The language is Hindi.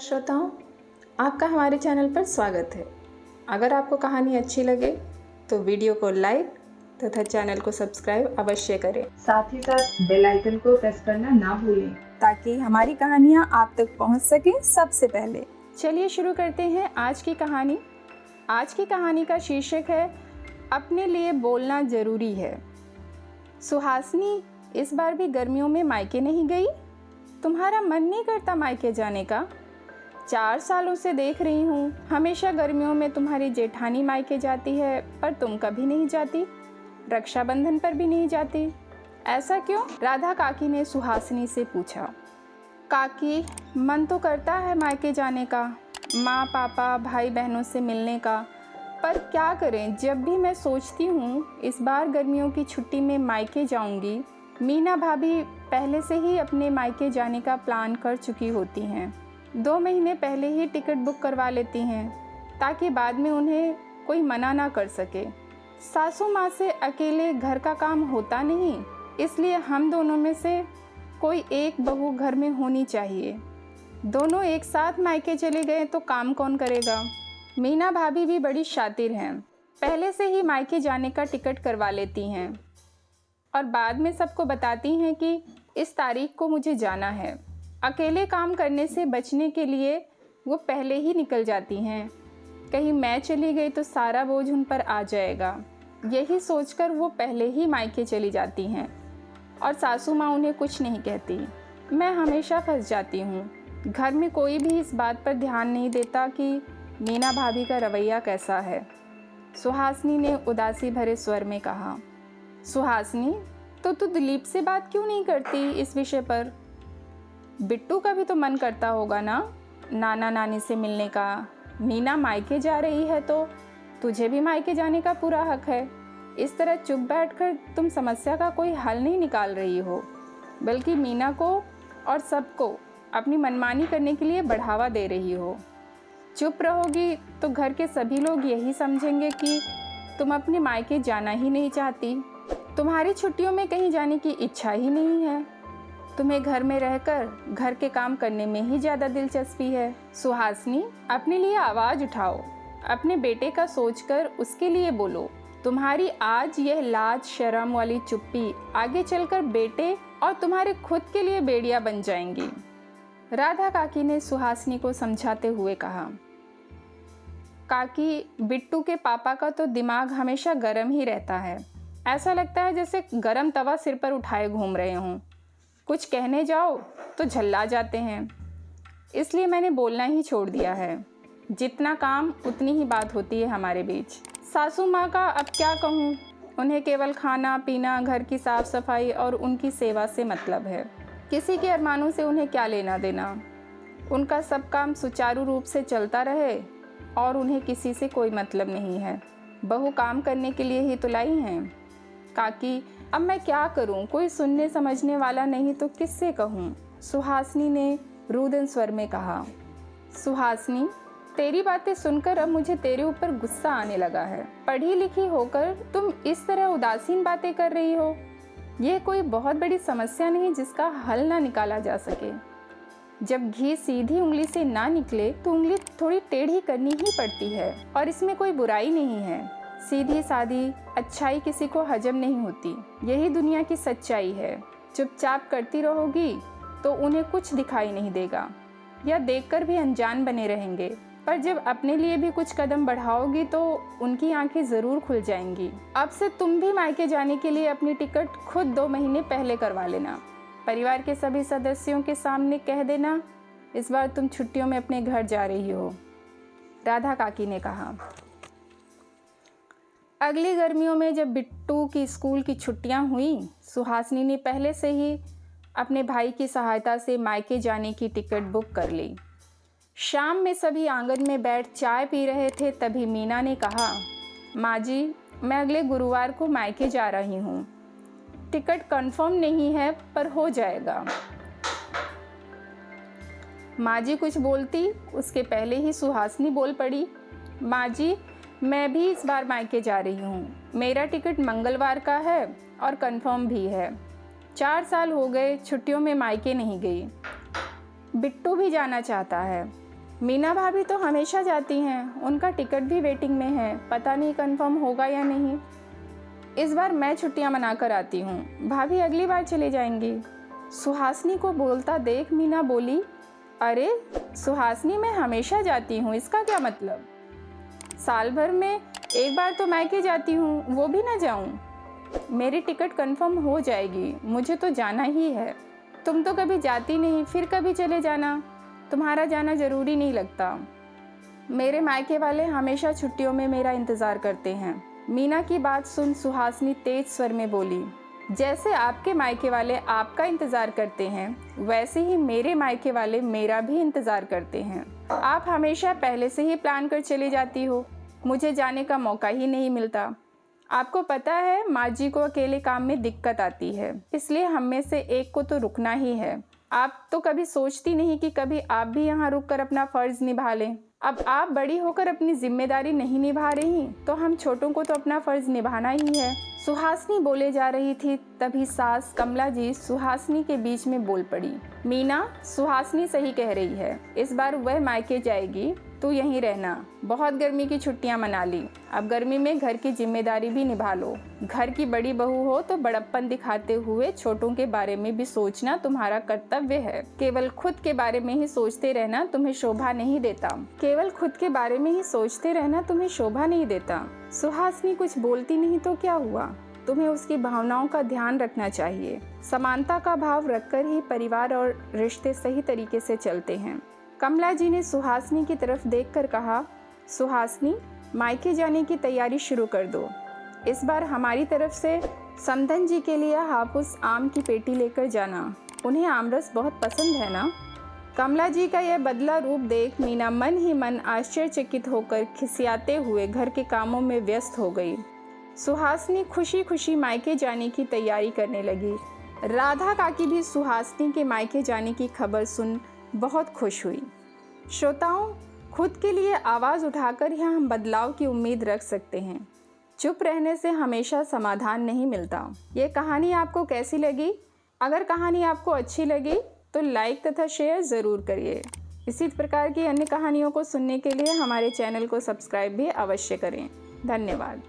श्रोताओं, आपका हमारे चैनल पर स्वागत है। अगर आपको कहानी अच्छी लगे तो वीडियो को लाइक तथा चैनल को सब्सक्राइब अवश्य करें। साथ ही साथ बेल आइकन को प्रेस करना ना भूलें ताकि हमारी कहानियाँ आप तक पहुँच सकें सबसे पहले। चलिए शुरू करते हैं आज की कहानी। आज की कहानी का शीर्षक है अपने लिए बोलना ज़रूरी है। सुहासिनी इस बार भी गर्मियों में मायके नहीं गई? तुम्हारा मन नहीं करता मायके जाने का? 4 सालों से देख रही हूँ, हमेशा गर्मियों में तुम्हारी जेठानी मायके जाती है, पर तुम कभी नहीं जाती, रक्षाबंधन पर भी नहीं जाती। ऐसा क्यों? राधा काकी ने सुहासिनी से पूछा। काकी, मन तो करता है मायके जाने का, माँ पापा भाई बहनों से मिलने का, पर क्या करें, जब भी मैं सोचती हूँ इस बार गर्मियों की छुट्टी में मायके जाऊँगी, मीना भाभी पहले से ही अपने मायके जाने का प्लान कर चुकी होती हैं। 2 महीने पहले ही टिकट बुक करवा लेती हैं ताकि बाद में उन्हें कोई मना ना कर सके। सासू माँ से अकेले घर का काम होता नहीं, इसलिए हम दोनों में से कोई एक बहू घर में होनी चाहिए। दोनों एक साथ मायके चले गए तो काम कौन करेगा? मीना भाभी भी बड़ी शातिर हैं, पहले से ही मायके जाने का टिकट करवा लेती हैं और बाद में सबको बताती हैं कि इस तारीख को मुझे जाना है। अकेले काम करने से बचने के लिए वो पहले ही निकल जाती हैं, कहीं मैं चली गई तो सारा बोझ उन पर आ जाएगा। यही सोचकर वो पहले ही मायके चली जाती हैं और सासू माँ उन्हें कुछ नहीं कहती। मैं हमेशा फंस जाती हूँ। घर में कोई भी इस बात पर ध्यान नहीं देता कि मीना भाभी का रवैया कैसा है। सुहासिनी ने उदासी भरे स्वर में कहा। सुहासिनी, तो तू दिलीप से बात क्यों नहीं करती इस विषय पर? बिट्टू का भी तो मन करता होगा ना नाना नानी से मिलने का। मीना मायके जा रही है तो तुझे भी मायके जाने का पूरा हक है। इस तरह चुप बैठकर तुम समस्या का कोई हल नहीं निकाल रही हो, बल्कि मीना को और सबको अपनी मनमानी करने के लिए बढ़ावा दे रही हो। चुप रहोगी तो घर के सभी लोग यही समझेंगे कि तुम अपने मायके जाना ही नहीं चाहती। तुम्हारी छुट्टियों में कहीं जाने की इच्छा ही नहीं है। तुम्हें घर में रहकर घर के काम करने में ही ज़्यादा दिलचस्पी है। सुहासिनी, अपने लिए आवाज़ उठाओ, अपने बेटे का सोचकर उसके लिए बोलो। तुम्हारी आज यह लाज शर्म वाली चुप्पी आगे चलकर बेटे और तुम्हारे खुद के लिए बेड़ियाँ बन जाएंगी। राधा काकी ने सुहासिनी को समझाते हुए कहा। काकी, बिट्टू के पापा का तो दिमाग हमेशा गर्म ही रहता है। ऐसा लगता है जैसे गरम तवा सिर पर उठाए घूम रहे हों। कुछ कहने जाओ तो झल्ला जाते हैं, इसलिए मैंने बोलना ही छोड़ दिया है। जितना काम उतनी ही बात होती है हमारे बीच। सासू माँ का अब क्या कहूँ, उन्हें केवल खाना पीना, घर की साफ सफाई और उनकी सेवा से मतलब है। किसी के अरमानों से उन्हें क्या लेना देना। उनका सब काम सुचारू रूप से चलता रहे और उन्हें किसी से कोई मतलब नहीं है। बहू काम करने के लिए ही तो लाई हैं। काकी, अब मैं क्या करूं? कोई सुनने समझने वाला नहीं तो किससे कहूं? सुहासिनी ने रुदन स्वर में कहा। सुहासिनी, तेरी बातें सुनकर अब मुझे तेरे ऊपर गुस्सा आने लगा है। पढ़ी लिखी होकर तुम इस तरह उदासीन बातें कर रही हो। यह कोई बहुत बड़ी समस्या नहीं जिसका हल ना निकाला जा सके। जब घी सीधी उंगली से ना निकले तो उंगली थोड़ी टेढ़ी करनी ही पड़ती है और इसमें कोई बुराई नहीं है। सीधी सादी अच्छाई किसी को हजम नहीं होती, यही दुनिया की सच्चाई है। चुपचाप करती रहोगी तो उन्हें कुछ दिखाई नहीं देगा या देखकर भी अनजान बने रहेंगे, पर जब अपने लिए भी कुछ कदम बढ़ाओगी तो उनकी आंखें ज़रूर खुल जाएंगी। अब से तुम भी मायके जाने के लिए अपनी टिकट खुद 2 महीने पहले करवा लेना। परिवार के सभी सदस्यों के सामने कह देना इस बार तुम छुट्टियों में अपने घर जा रही हो। राधा काकी ने कहा। अगली गर्मियों में जब बिट्टू की स्कूल की छुट्टियां हुई, सुहासिनी ने पहले से ही अपने भाई की सहायता से मायके जाने की टिकट बुक कर ली। शाम में सभी आंगन में बैठ चाय पी रहे थे, तभी मीना ने कहा, माँ जी, मैं अगले गुरुवार को मायके जा रही हूँ। टिकट कंफर्म नहीं है पर हो जाएगा। माँ जी कुछ बोलती उसके पहले ही सुहासिनी बोल पड़ी। माँ जी, मैं भी इस बार मायके जा रही हूँ। मेरा टिकट मंगलवार का है और कंफर्म भी है। 4 साल हो गए छुट्टियों में मायके नहीं गई। बिट्टू भी जाना चाहता है, मीना भाभी तो हमेशा जाती हैं, उनका टिकट भी वेटिंग में है, पता नहीं कंफर्म होगा या नहीं। इस बार मैं छुट्टियां मनाकर आती हूँ, भाभी अगली बार चले जाएंगी। सुहासिनी को बोलता देख मीना बोली, अरे सुहासिनी मैं हमेशा जाती हूँ, इसका क्या मतलब? साल भर में एक बार तो मायके जाती हूँ, वो भी ना जाऊँ? मेरी टिकट कंफर्म हो जाएगी, मुझे तो जाना ही है। तुम तो कभी जाती नहीं, फिर कभी चले जाना, तुम्हारा जाना ज़रूरी नहीं लगता। मेरे मायके वाले हमेशा छुट्टियों में मेरा इंतज़ार करते हैं। मीना की बात सुन सुहासिनी तेज स्वर में बोली, जैसे आपके मायके वाले आपका इंतज़ार करते हैं, वैसे ही मेरे मायके वाले मेरा भी इंतज़ार करते हैं। आप हमेशा पहले से ही प्लान कर चली जाती हो, मुझे जाने का मौका ही नहीं मिलता। आपको पता है माँ जी को अकेले काम में दिक्कत आती है, इसलिए हम में से एक को तो रुकना ही है। आप तो कभी सोचती नहीं कि कभी आप भी यहाँ रुककर अपना फ़र्ज़ निभा लें। अब आप बड़ी होकर अपनी जिम्मेदारी नहीं निभा रही, तो हम छोटों को तो अपना फ़र्ज़ निभाना ही है। सुहासिनी बोले जा रही थी, तभी सास कमला जी सुहासिनी के बीच में बोल पड़ी, मीना सुहासिनी सही कह रही है, इस बार वह मायके जाएगी, तू यहीं रहना। बहुत गर्मी की छुट्टियां मना ली, अब गर्मी में घर की जिम्मेदारी भी निभा लो। घर की बड़ी बहू हो तो बड़प्पन दिखाते हुए छोटों के बारे में भी सोचना तुम्हारा कर्तव्य है। केवल खुद के बारे में ही सोचते रहना तुम्हें शोभा नहीं देता। केवल खुद के बारे में ही सोचते रहना तुम्हें शोभा नहीं देता। सुहासिनी कुछ बोलती नहीं तो क्या हुआ, तुम्हें उसकी भावनाओं का ध्यान रखना चाहिए। समानता का भाव रखकर ही परिवार और रिश्ते सही तरीके से चलते हैं। कमला जी ने सुहासिनी की तरफ देखकर कहा, सुहासिनी मायके जाने की तैयारी शुरू कर दो। इस बार हमारी तरफ से समधन जी के लिए हापुस आम की पेटी लेकर जाना, उन्हें आमरस बहुत पसंद है ना। कमला जी का यह बदला रूप देख मीना मन ही मन आश्चर्यचकित होकर खिसियाते हुए घर के कामों में व्यस्त हो गई। सुहासिनी खुशी खुशी मायके जाने की तैयारी करने लगी। राधा काकी भी सुहासिनी के मायके जाने की खबर सुन बहुत खुश हुई। श्रोताओं, खुद के लिए आवाज़ उठाकर ही हम बदलाव की उम्मीद रख सकते हैं। चुप रहने से हमेशा समाधान नहीं मिलता। ये कहानी आपको कैसी लगी? अगर कहानी आपको अच्छी लगी तो लाइक तथा शेयर ज़रूर करिए। इसी प्रकार की अन्य कहानियों को सुनने के लिए हमारे चैनल को सब्सक्राइब भी अवश्य करें। धन्यवाद।